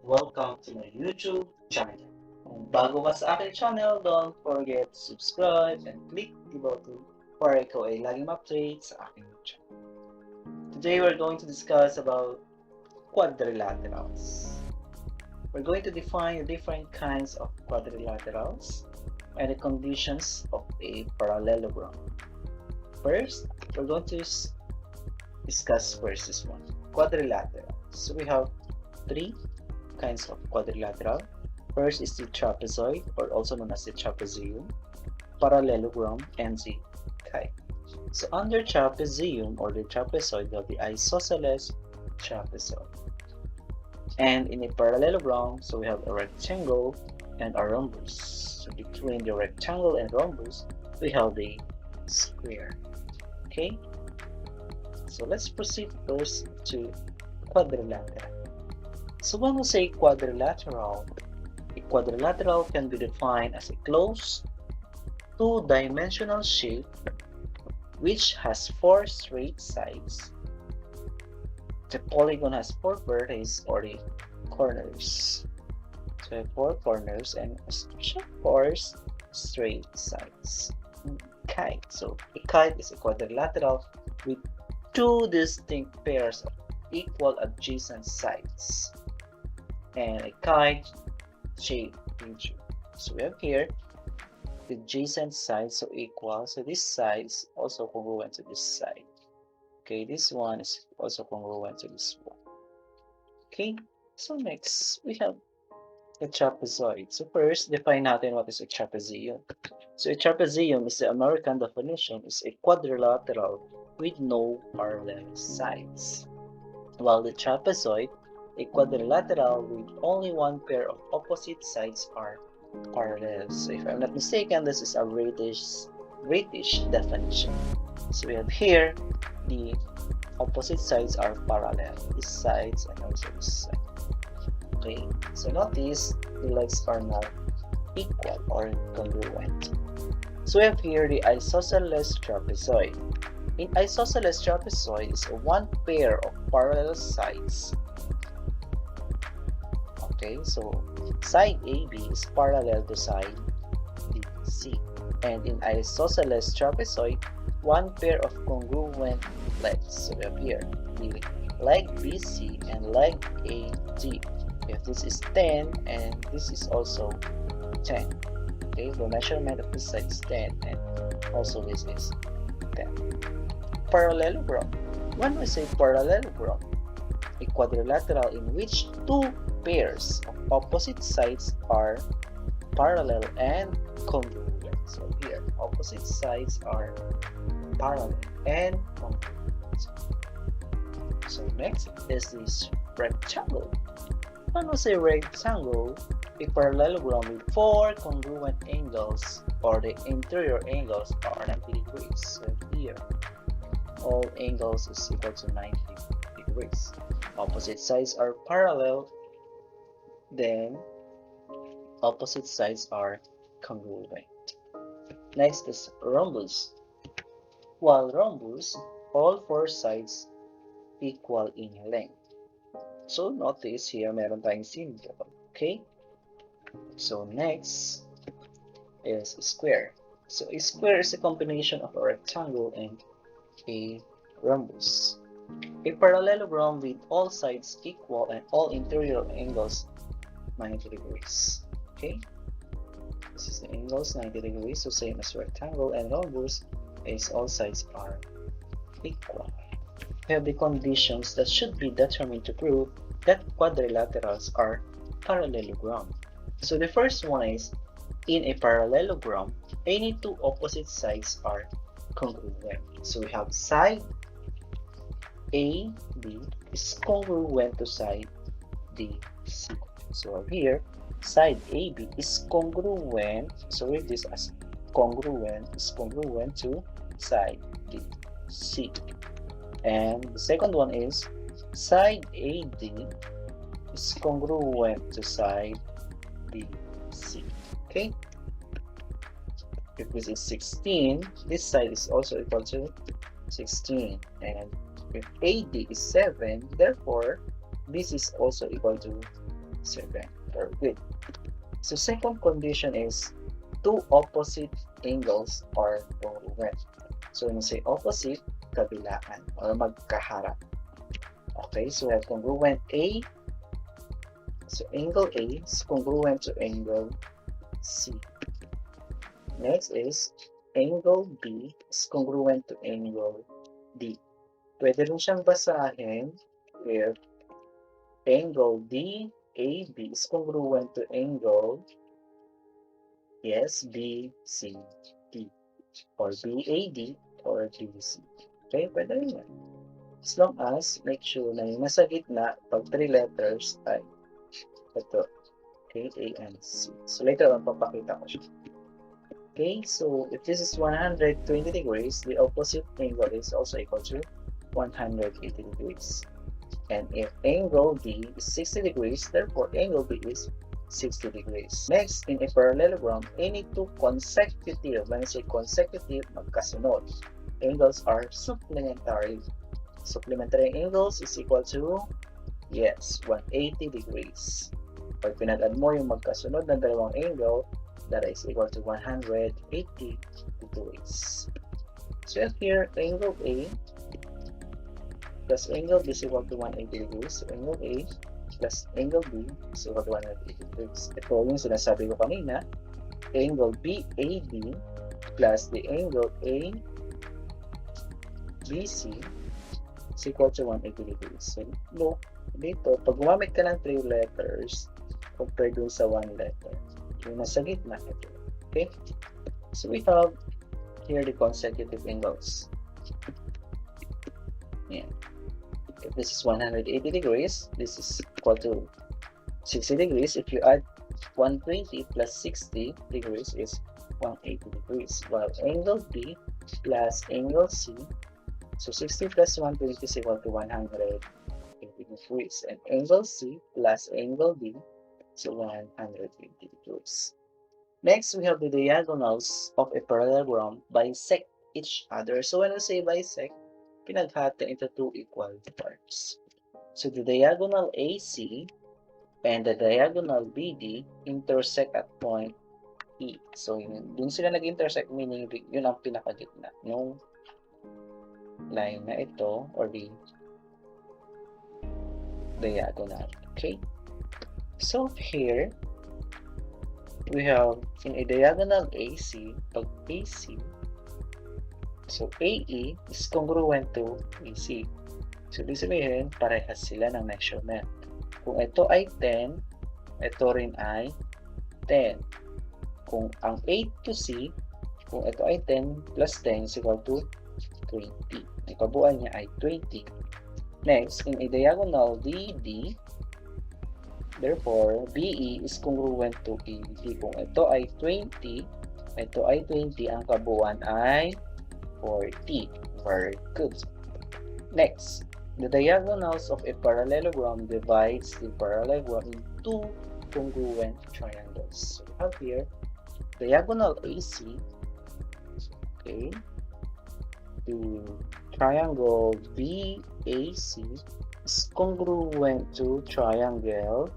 welcome to my YouTube channel. Kung bago ka sa aking channel, don't forget to subscribe and click the button para ikaw ay laging update sa aking channel. Today we're going to discuss about quadrilaterals. We're going to define the different kinds of quadrilaterals and the conditions of a parallelogram. First, we're going to discuss first this one, quadrilateral. So we have three kinds of quadrilateral. First is the trapezoid, or also known as the trapezium, parallelogram, and the kite. So under trapezium or the trapezoid, we have the isosceles trapezoid. And in a parallelogram, so we have a rectangle and a rhombus. So between the rectangle and rhombus, we have the square. Okay? So let's proceed first to quadrilateral. So when we say quadrilateral, a quadrilateral can be defined as a closed two-dimensional shape which has four straight sides. The polygon has four vertices or the corners. So we have four corners and four straight sides. Kite. So a kite is a quadrilateral with two distinct pairs of equal adjacent sides and a kite shape feature. So we have here the adjacent sides so equal. So this side is also congruent to this side. Okay, this one is also congruent to this one. Okay, so next we have the trapezoid. So first, define natin what is a trapezium. So a trapezium is the American definition is a quadrilateral with no parallel sides. While the trapezoid, a quadrilateral with only one pair of opposite sides are parallel. So if I'm not mistaken, this is a British definition. So we have here the opposite sides are parallel, these sides and also this side. Okay, so notice the legs are not equal or congruent. So we have here the isosceles trapezoid. In isosceles trapezoid is one pair of parallel sides. Okay, so side AB is parallel to side BC. And in isosceles trapezoid, one pair of congruent legs. So we have here the leg BC and leg AD. If this is 10 and this is also 10. Okay, the measurement of this side is 10 and also this is 10. Parallelogram. When we say parallelogram, a quadrilateral in which two pairs of opposite sides are parallel and congruent. So here, opposite sides are parallel and congruent. So next is this rectangle. When we say rectangle, a parallelogram with four congruent angles or the interior angles are 90 degrees. So here, all angles is equal to 90 degrees. Opposite sides are parallel, then opposite sides are congruent. Next is rhombus. While rhombus, all four sides equal in length. So notice here meron tayong symbol. Okay? So next is square. So a square is a combination of a rectangle and a rhombus. A parallelogram with all sides equal and all interior angles 90 degrees. Okay? This is the angles 90 degrees, so same as rectangle, and rhombus is all sides are equal. We have the conditions that should be determined to prove that quadrilaterals are parallelogram. So the first one is, in a parallelogram, any two opposite sides are congruent. So we have side AB is congruent to side DC. So here, side AB is congruent, so read this as congruent, is congruent to side DC. And the second one is side AD is congruent to side BC. Okay? If this is 16, this side is also equal to 16. And if AD is 7, therefore this is also equal to 7. Very good. So second condition is two opposite angles are congruent. So when you say opposite, kabilaan or magkaharap. Okay, so we have congruent A. So angle A is congruent to angle C. Next is angle B is congruent to angle D. Pwede rin siyang basahin if angle DAB is congruent to angle BCD or BAD or BC. Okay, pwede rin yan. As long as make sure na yung nasa gitna, pag 3 letters ay ito, A, and C. So later on, papakita ko siya. Okay, so if this is 120 degrees, the opposite angle is also equal to 180 degrees. And if angle D is 60 degrees, therefore angle B is 60 degrees. Next, in a parallelogram, any two consecutive, when I say consecutive, magkasunod, angles are supplementary. Supplementary angles is equal to, yes, 180 degrees. Pag pinag-add mo yung magkasunod ng dalawang angle, that is equal to 180 degrees. So here, angle A plus angle B is equal to 180 degrees. So angle A plus angle B is equal to 180 degrees. Ito yung sinasabi ko kanina, angle BAB plus the angle ABC is equal to 180 degrees. So look, dito, pag gumamit ka ng 3 letters, compared dun sa 1 letter, yung nasa gitna ito. Okay? So we have here the consecutive angles. Yeah. If this is 180 degrees, this is equal to 60 degrees. If you add 120 plus 60 degrees is 180 degrees. While angle B plus angle C, so 60 plus 120 is equal to 180 degrees. And angle C plus angle D, so 180 degrees. Next, we have the diagonals of a parallelogram bisect each other. So when we say bisect, pinaghati into two equal parts. So the diagonal AC and the diagonal BD intersect at point E. So dun sila nag-intersect, meaning yun ang pinakagitna ng line na ito or the diagonal. Okay? So here, we have in a diagonal AC, pag AC, so AE is congruent to AC. So, ibig sabihin, parehas sila ng measurement. Kung ito ay 10, ito rin ay 10. Kung ang A to C, kung ito ay 10 plus 10 is equal to 20. Ang kabuuan niya ay 20. Next, in a diagonal DD, therefore, BE is congruent to ED. Kung ito ay 20, ito ay 20, ang kabuuan ay 40. Very good. Next, the diagonals of a parallelogram divides the parallelogram into congruent triangles. So we have here diagonal AC. Okay. The triangle BAC is congruent to triangle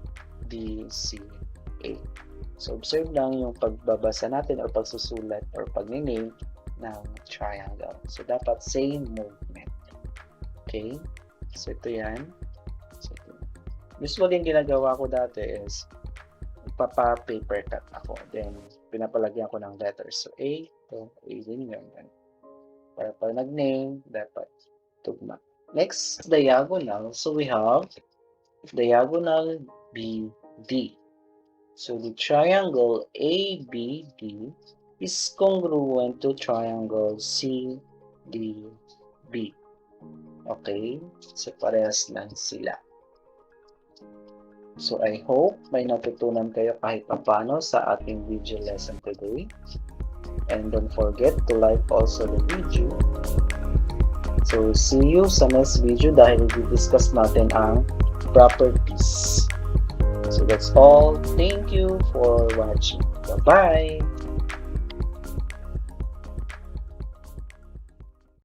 DCA. So observe lang yung pagbabasa natin or pagsusulat or pag-name ng triangle. So dapat same movement. Okay? So ito yan. So, ito. Usually yung ginagawa ko dati is papa-paper cut ako. Then pinapalagyan ko ng letters. So A, to A din yun. Para pag nag-name, dapat tugma. Next, diagonal. So we have diagonal BD. So the triangle ABD is congruent to triangle CDB. Okay? So parehas lang sila. So I hope may natutunan kayo kahit paano sa ating video lesson today. And don't forget to like also the video. So see you sa next video dahil i-discuss natin ang properties. So that's all. Thank you for watching. Bye-bye!